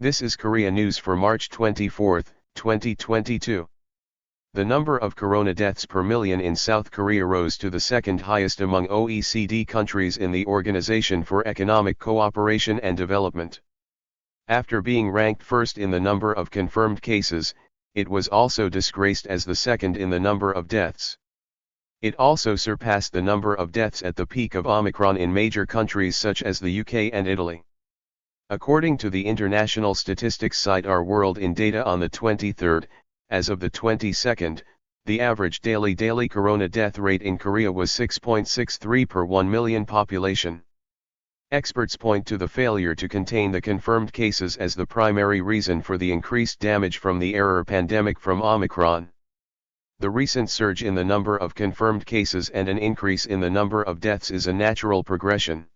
This is Korea News for March 24, 2022. The number of corona deaths per million in South Korea rose to the second highest among OECD countries in the Organization for Economic Cooperation and Development. After being ranked first in the number of confirmed cases, it was also disgraced as the second in the number of deaths. It also surpassed the number of deaths at the peak of Omicron in major countries such as the UK and Italy. According to the international statistics site Our World in Data on the 23rd, as of the 22nd, the average daily corona death rate in Korea was 6.63 per 1 million population. Experts point to the failure to contain the confirmed cases as the primary reason for the increased damage from the error pandemic from Omicron. The recent surge in the number of confirmed cases and an increase in the number of deaths is a natural progression.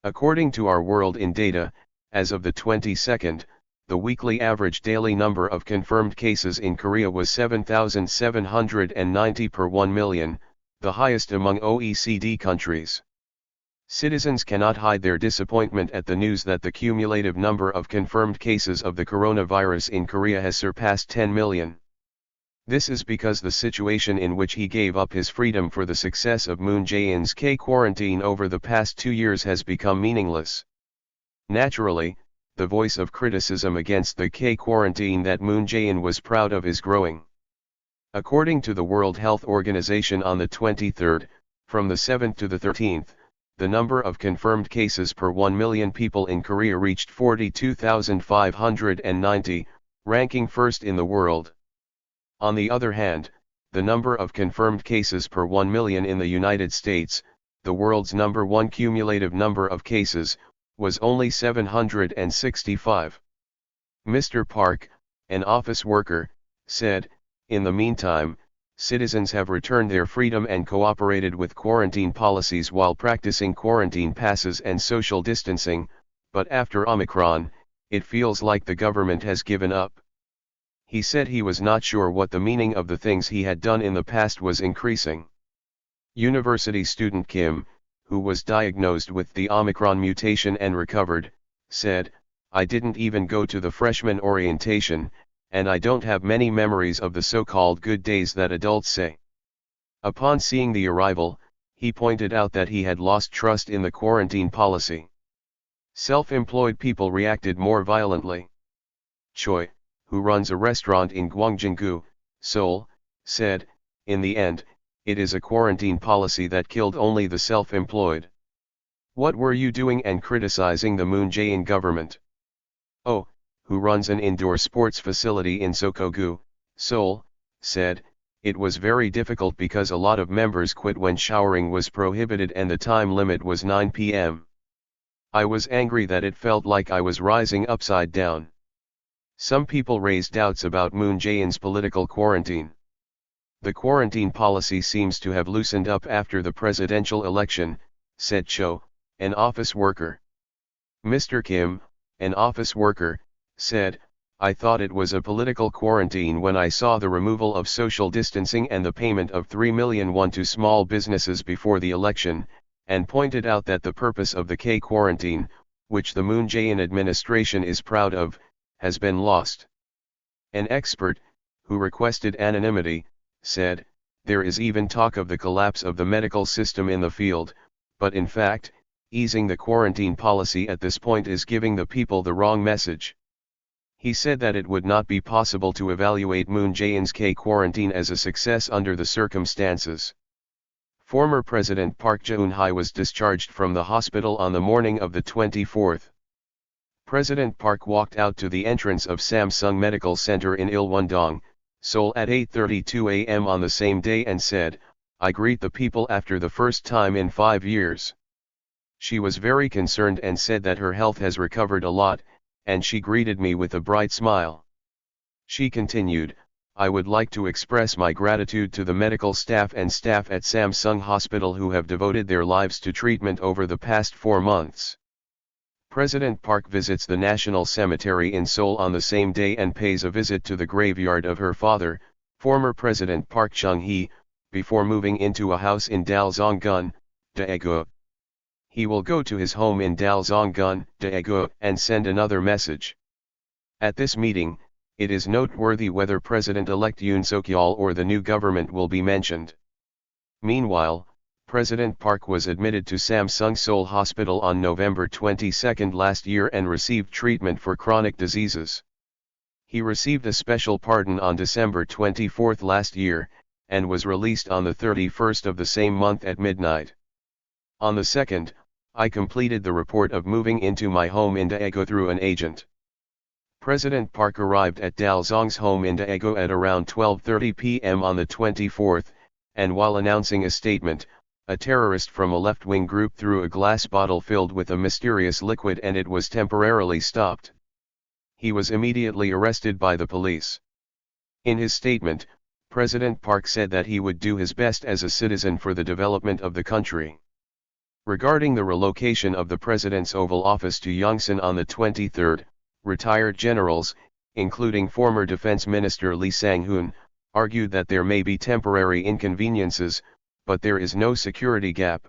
According to Our World in Data, as of the 22nd, the weekly average daily number of confirmed cases in Korea was 7,790 per 1 million, the highest among OECD countries. Citizens cannot hide their disappointment at the news that the cumulative number of confirmed cases of the coronavirus in Korea has surpassed 10 million. This is because the situation in which he gave up his freedom for the success of Moon Jae-in's K-quarantine over the past 2 years has become meaningless. Naturally, the voice of criticism against the K-quarantine that Moon Jae-in was proud of is growing. According to the World Health Organization on the 23rd, from the 7th to the 13th, the number of confirmed cases per 1 million people in Korea reached 42,590, ranking first in the world. On the other hand, the number of confirmed cases per 1 million in the United States, the world's number one cumulative number of cases, was only 765. Mr. Park, an office worker, said, "In the meantime, citizens have returned their freedom and cooperated with quarantine policies while practicing quarantine passes and social distancing, but after Omicron, it feels like the government has given up." He said he was not sure what the meaning of the things he had done in the past was increasing. University student Kim, who was diagnosed with the Omicron mutation and recovered, said, "I didn't even go to the freshman orientation, and I don't have many memories of the so-called good days that adults say." Upon seeing the arrival, he pointed out that he had lost trust in the quarantine policy. Self-employed people reacted more violently. Choi, who runs a restaurant in Gwangjin-gu, Seoul, said, "In the end, it is a quarantine policy that killed only the self-employed. What were you doing and criticizing the Moon Jae-in government?" Oh, who runs an indoor sports facility in Sokgo-gu, Seoul, said, "It was very difficult because a lot of members quit when showering was prohibited and the time limit was 9 p.m. I was angry that it felt like I was rising upside down." Some people raised doubts about Moon Jae-in's political quarantine. "The quarantine policy seems to have loosened up after the presidential election," said Cho, an office worker. Mr. Kim, an office worker, said, "I thought it was a political quarantine when I saw the removal of social distancing and the payment of 3 million won to small businesses before the election, and pointed out that the purpose of the K-quarantine, which the Moon Jae-in administration is proud of, has been lost." An expert, who requested anonymity, said, "There is even talk of the collapse of the medical system in the field, but in fact, easing the quarantine policy at this point is giving the people the wrong message." He said that it would not be possible to evaluate Moon Jae-in's K-quarantine as a success under the circumstances. Former President Park Geun Hye was discharged from the hospital on the morning of the 24th. President Park walked out to the entrance of Samsung Medical Center in Ilwon-dong, Seoul at 8:32 a.m. on the same day and said, "I greet the people after the first time in 5 years." She was very concerned and said that her health has recovered a lot, and she greeted me with a bright smile. She continued, "I would like to express my gratitude to the medical staff and staff at Samsung Hospital who have devoted their lives to treatment over the past 4 months." President Park visits the National Cemetery in Seoul on the same day and pays a visit to the graveyard of her father, former President Park Geun Hye, before moving into a house in Dalsonggun, Daegu. He will go to his home in Dalsonggun, Daegu, and send another message. At this meeting, it is noteworthy whether President-elect Yoon Suk-yeol or the new government will be mentioned. Meanwhile, President Park was admitted to Samsung Seoul Hospital on November 22 last year and received treatment for chronic diseases. He received a special pardon on December 24 last year, and was released on the 31st of the same month at midnight. On the 2nd, I completed the report of moving into my home in Daegu through an agent. President Park arrived at Dalzong's home in Daegu at around 12:30 p.m. on the 24th, and while announcing a statement, a terrorist from a left-wing group threw a glass bottle filled with a mysterious liquid and it was temporarily stopped. He was immediately arrested by the police. In his statement, President Park said that he would do his best as a citizen for the development of the country. Regarding the relocation of the President's Oval Office to Yongsan on the 23rd, retired generals, including former Defense Minister Lee Sang-hoon, argued that there may be temporary inconveniences, but there is no security gap.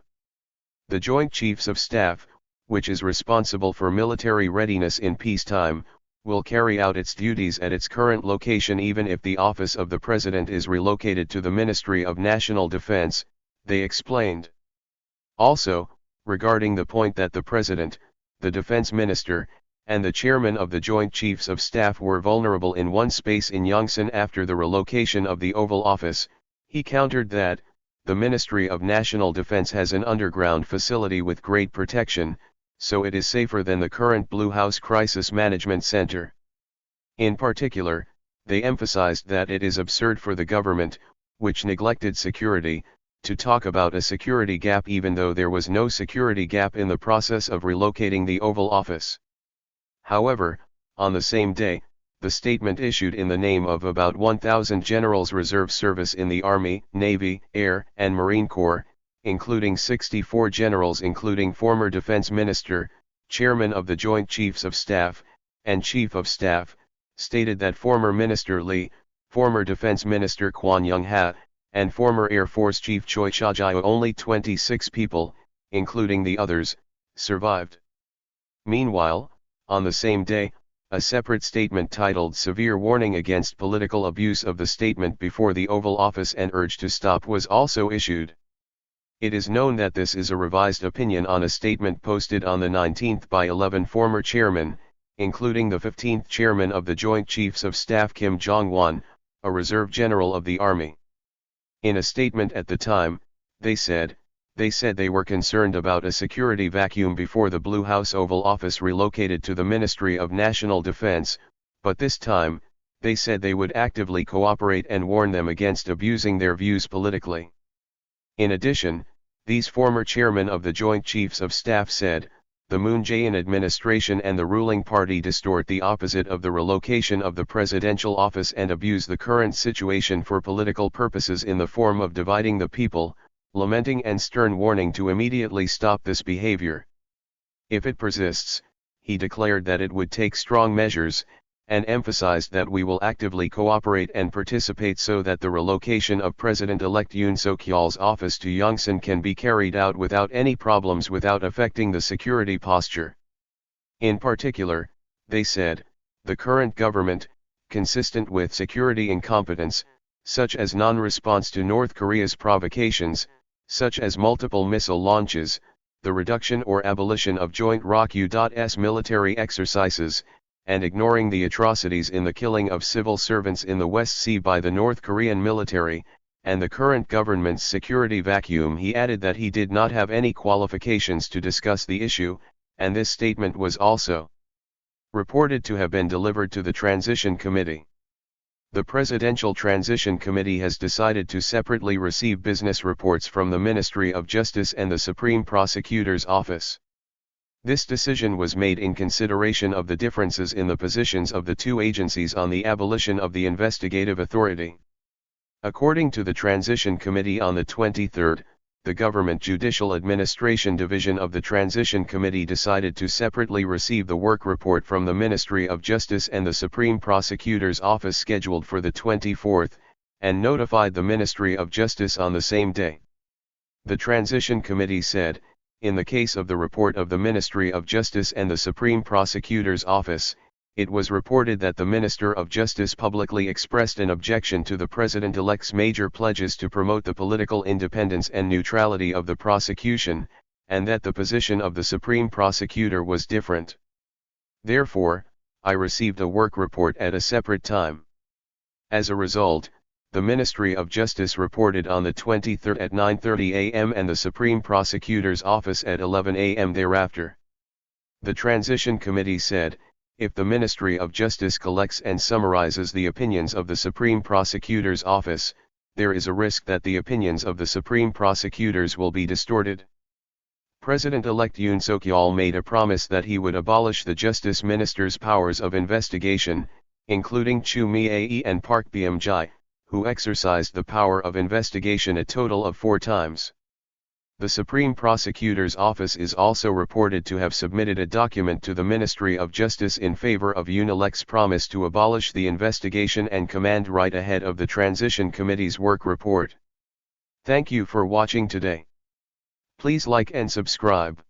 The Joint Chiefs of Staff, which is responsible for military readiness in peacetime, will carry out its duties at its current location even if the office of the President is relocated to the Ministry of National Defense, they explained. Also, regarding the point that the President, the Defense Minister, and the Chairman of the Joint Chiefs of Staff were vulnerable in one space in Yongsan after the relocation of the Oval Office, he countered that, the Ministry of National Defense has an underground facility with great protection, so it is safer than the current Blue House Crisis Management Center. In particular, they emphasized that it is absurd for the government, which neglected security, to talk about a security gap even though there was no security gap in the process of relocating the Oval Office. However, on the same day, the statement issued in the name of about 1,000 generals reserve service in the Army, Navy, Air, and Marine Corps, including 64 generals including former Defense Minister, Chairman of the Joint Chiefs of Staff, and Chief of Staff, stated that former Minister Lee, former Defense Minister Kwon Young-ha, and former Air Force Chief Choi Cha-jae only 26 people, including the others, survived. Meanwhile, on the same day, a separate statement titled Severe Warning Against Political Abuse of the Statement Before the Oval Office and Urge to Stop was also issued. It is known that this is a revised opinion on a statement posted on the 19th by 11 former chairmen, including the 15th chairman of the Joint Chiefs of Staff Kim Jong-won, a reserve general of the Army. In a statement at the time, they said they were concerned about a security vacuum before the Blue House Oval Office relocated to the Ministry of National Defense, but this time, they said they would actively cooperate and warn them against abusing their views politically. In addition, these former chairmen of the Joint Chiefs of Staff said, the Moon Jae-in administration and the ruling party distort the opposite of the relocation of the presidential office and abuse the current situation for political purposes in the form of dividing the people, lamenting and stern warning to immediately stop this behavior. If it persists, he declared that it would take strong measures, and emphasized that we will actively cooperate and participate so that the relocation of President-elect Yoon Suk-yeol's office to Yongsan can be carried out without any problems without affecting the security posture. In particular, they said, the current government, consistent with security incompetence, such as non-response to North Korea's provocations, such as multiple missile launches, the reduction or abolition of joint ROK-US military exercises, and ignoring the atrocities in the killing of civil servants in the West Sea by the North Korean military, and the current government's security vacuum. He added that he did not have any qualifications to discuss the issue, and this statement was also reported to have been delivered to the Transition Committee. The Presidential Transition Committee has decided to separately receive business reports from the Ministry of Justice and the Supreme Prosecutor's Office. This decision was made in consideration of the differences in the positions of the two agencies on the abolition of the investigative authority. According to the Transition Committee on the 23rd, the Government Judicial Administration Division of the Transition Committee decided to separately receive the work report from the Ministry of Justice and the Supreme Prosecutor's Office scheduled for the 24th, and notified the Ministry of Justice on the same day. The Transition Committee said, in the case of the report of the Ministry of Justice and the Supreme Prosecutor's Office, it was reported that the Minister of Justice publicly expressed an objection to the President-elect's major pledges to promote the political independence and neutrality of the prosecution, and that the position of the Supreme Prosecutor was different. Therefore, I received a work report at a separate time. As a result, the Ministry of Justice reported on the 23rd at 9:30 a.m. and the Supreme Prosecutor's Office at 11 a.m. thereafter. The Transition Committee said, if the Ministry of Justice collects and summarizes the opinions of the Supreme Prosecutor's Office, there is a risk that the opinions of the Supreme Prosecutors will be distorted. President-elect Yoon Suk-yeol made a promise that he would abolish the Justice Minister's powers of investigation, including Choo Mae and Park Geun Hye, who exercised the power of investigation a total of 4 times. The Supreme Prosecutor's Office is also reported to have submitted a document to the Ministry of Justice in favor of Yoon-elect's promise to abolish the investigation and command right ahead of the Transition Committee's work report. Thank you for watching today. Please like and subscribe.